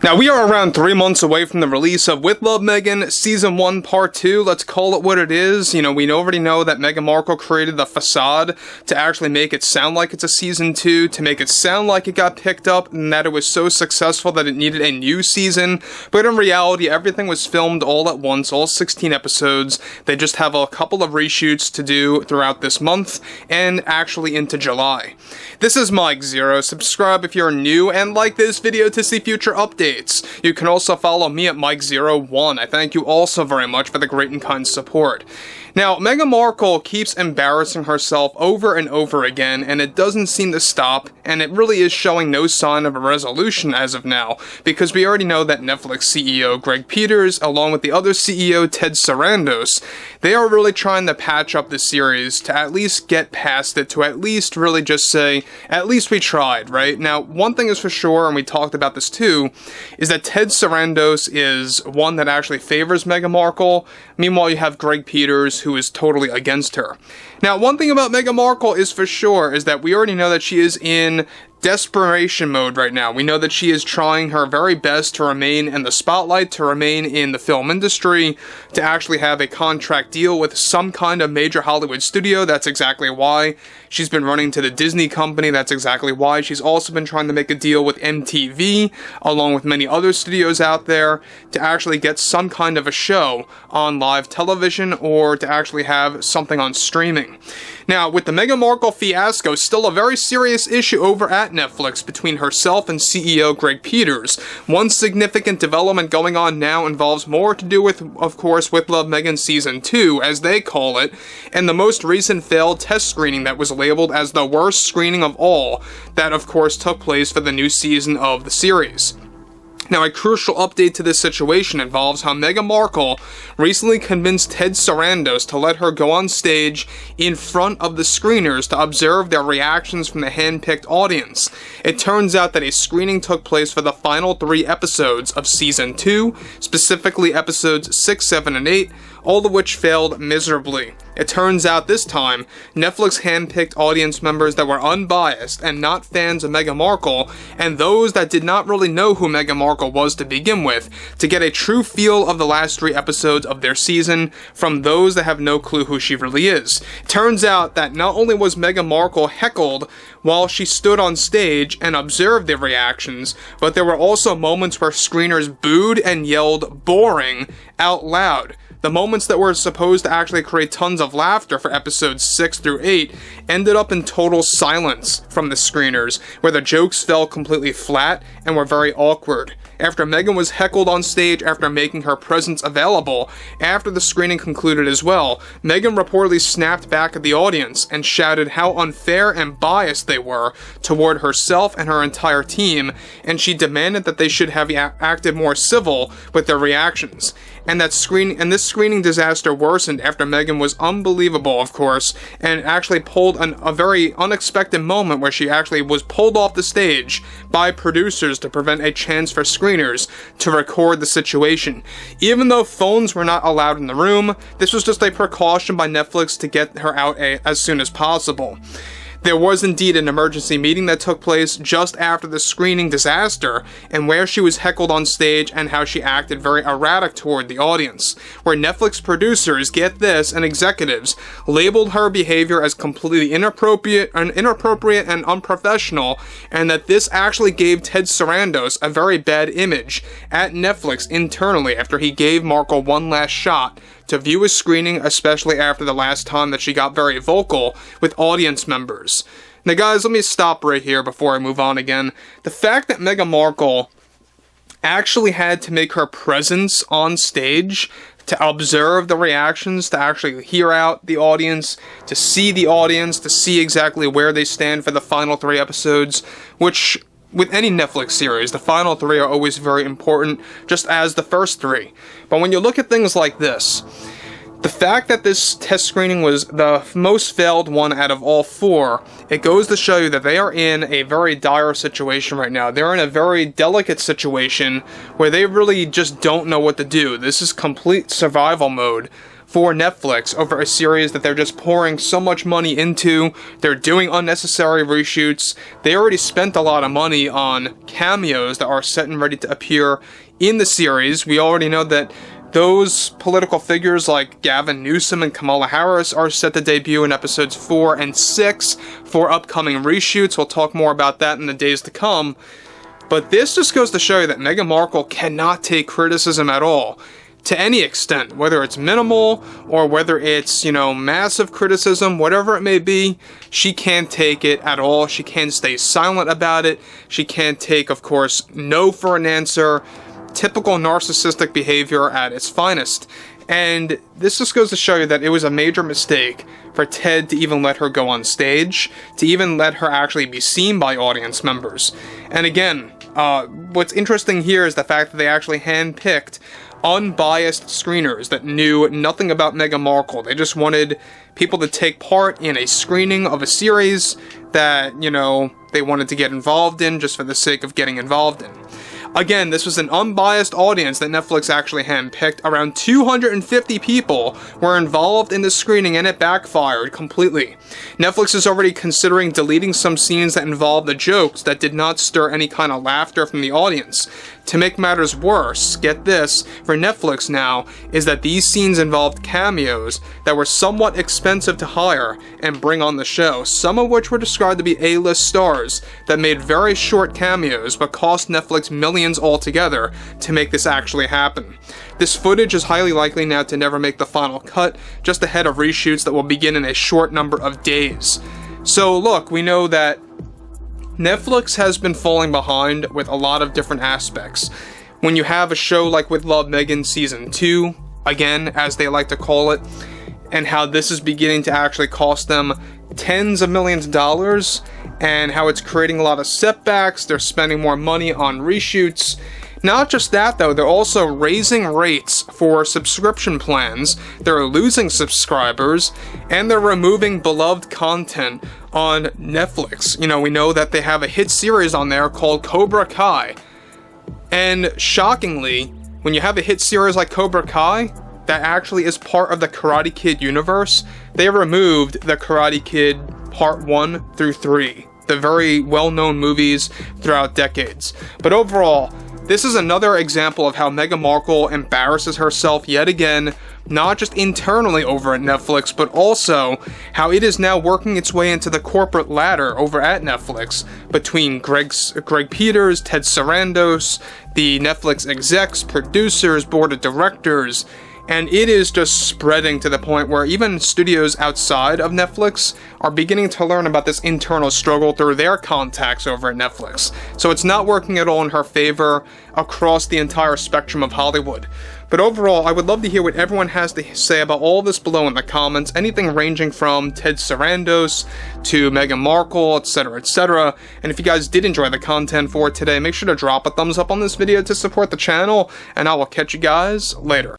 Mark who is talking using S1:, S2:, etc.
S1: Now, we are around 3 months away from the release of With Love, Meghan Season 1 Part 2. Let's call it what it is. We already know that Meghan Markle created the facade to actually make it sound like it's a Season 2, to make it sound like it got picked up, and that it was so successful that it needed a new season. But in reality, everything was filmed all at once, all 16 episodes. They just have a couple of reshoots to do throughout this month, and actually into July. This is Mike Zero. Subscribe if you're new, and like this video to see future updates. You can also follow me at Mike01. I thank you all so very much for the great and kind support. Now, Meghan Markle keeps embarrassing herself over and over again, and it doesn't seem to stop, and it really is showing no sign of a resolution as of now, because we already know that Netflix CEO Greg Peters, along with the other CEO Ted Sarandos, they are really trying to patch up the series to at least get past it, to at least really just say, at least we tried, right? Now, one thing is for sure, and we talked about this too, is that Ted Sarandos is one that actually favors Meghan Markle. Meanwhile, you have Greg Peters, who is totally against her. Now, one thing about Meghan Markle is for sure is that we already know that she is in desperation mode right now. We know that she is trying her very best to remain in the spotlight, to remain in the film industry, to actually have a contract deal with some kind of major Hollywood studio. That's exactly why she's been running to the Disney company. That's exactly why she's also been trying to make a deal with MTV, along with many other studios out there, to actually get some kind of a show on live television or to actually have something on streaming. Now, with the Meghan Markle fiasco, still a very serious issue over at Netflix between herself and CEO Greg Peters. One significant development going on now involves more to do with, of course, With Love, Meghan Season 2, as they call it, and the most recent failed test screening that was labeled as the worst screening of all, that of course took place for the new season of the series. Now, a crucial update to this situation involves how Meghan Markle recently convinced Ted Sarandos to let her go on stage in front of the screeners to observe their reactions from the hand-picked audience. It turns out that a screening took place for the final 3 episodes of Season 2, specifically episodes 6, 7, and 8, all of which failed miserably. It turns out this time, Netflix handpicked audience members that were unbiased and not fans of Meghan Markle, and those that did not really know who Meghan Markle was to begin with, to get a true feel of the last 3 episodes of their season from those that have no clue who she really is. It turns out that not only was Meghan Markle heckled while she stood on stage and observed their reactions, but there were also moments where screeners booed and yelled "boring" out loud. The moments that were supposed to actually create tons of laughter for episodes 6 through 8 ended up in total silence from the screeners, where the jokes fell completely flat and were very awkward. After Meghan was heckled on stage after making her presence available, after the screening concluded as well, Meghan reportedly snapped back at the audience and shouted how unfair and biased they were toward herself and her entire team, and she demanded that they should have acted more civil with their reactions. And this screening disaster worsened after Meghan was unbelievable, of course, and actually pulled a very unexpected moment where she actually was pulled off the stage by producers to prevent a chance for screeners to record the situation. Even though phones were not allowed in the room, this was just a precaution by Netflix to get her out as soon as possible. There was indeed an emergency meeting that took place just after the screening disaster, and where she was heckled on stage and how she acted very erratic toward the audience, where Netflix producers, get this, and executives labeled her behavior as completely inappropriate and unprofessional, and that this actually gave Ted Sarandos a very bad image at Netflix internally after he gave Markle one last shot to view a screening, especially after the last time that she got very vocal with audience members. Now guys, let me stop right here before I move on again. The fact that Meghan Markle actually had to make her presence on stage to observe the reactions, to actually hear out the audience, to see exactly where they stand for the final 3 episodes, which with any Netflix series, the final 3 are always very important, just as the first 3. But when you look at things like this, the fact that this test screening was the most failed one out of all 4, it goes to show you that they are in a very dire situation right now. They're in a very delicate situation where they really just don't know what to do. This is complete survival mode for Netflix over a series that they're just pouring so much money into. They're doing unnecessary reshoots. They already spent a lot of money on cameos that are set and ready to appear in the series. We already know that those political figures like Gavin Newsom and Kamala Harris are set to debut in episodes 4 and 6 for upcoming reshoots. We'll talk more about that in the days to come. But this just goes to show you that Meghan Markle cannot take criticism at all, to any extent, whether it's minimal or whether it's, massive criticism, whatever it may be. She can't take it at all. She can't stay silent about it. She can't take, of course, no for an answer. Typical narcissistic behavior at its finest. And this just goes to show you that it was a major mistake for Ted to even let her go on stage, to even let her actually be seen by audience members. And again, what's interesting here is the fact that they actually handpicked unbiased screeners that knew nothing about Meghan Markle. They just wanted people to take part in a screening of a series that, they wanted to get involved in just for the sake of getting involved in. Again, this was an unbiased audience that Netflix actually handpicked. Around 250 people were involved in the screening, and it backfired completely. Netflix is already considering deleting some scenes that involved the jokes that did not stir any kind of laughter from the audience. To make matters worse, get this, for Netflix now, is that these scenes involved cameos that were somewhat expensive to hire and bring on the show, some of which were described to be A-list stars that made very short cameos but cost Netflix millions altogether to make this actually happen. This footage is highly likely now to never make the final cut, just ahead of reshoots that will begin in a short number of days. So look, we know that Netflix has been falling behind with a lot of different aspects. When you have a show like With Love, Meghan Season 2, again, as they like to call it, and how this is beginning to actually cost them tens of millions of dollars, and how it's creating a lot of setbacks, they're spending more money on reshoots. Not just that though, they're also raising rates for subscription plans, they're losing subscribers, and they're removing beloved content on Netflix. We know that they have a hit series on there called Cobra Kai. And shockingly, when you have a hit series like Cobra Kai, that actually is part of the Karate Kid universe, they removed the Karate Kid Part 1 through 3, the very well-known movies throughout decades. But overall, this is another example of how Meghan Markle embarrasses herself yet again, not just internally over at Netflix, but also how it is now working its way into the corporate ladder over at Netflix between Greg Peters, Ted Sarandos, the Netflix execs, producers, board of directors, and it is just spreading to the point where even studios outside of Netflix are beginning to learn about this internal struggle through their contacts over at Netflix. So it's not working at all in her favor across the entire spectrum of Hollywood. But overall, I would love to hear what everyone has to say about all this below in the comments, anything ranging from Ted Sarandos to Meghan Markle, etc., etc. And if you guys did enjoy the content for today, make sure to drop a thumbs up on this video to support the channel, and I will catch you guys later.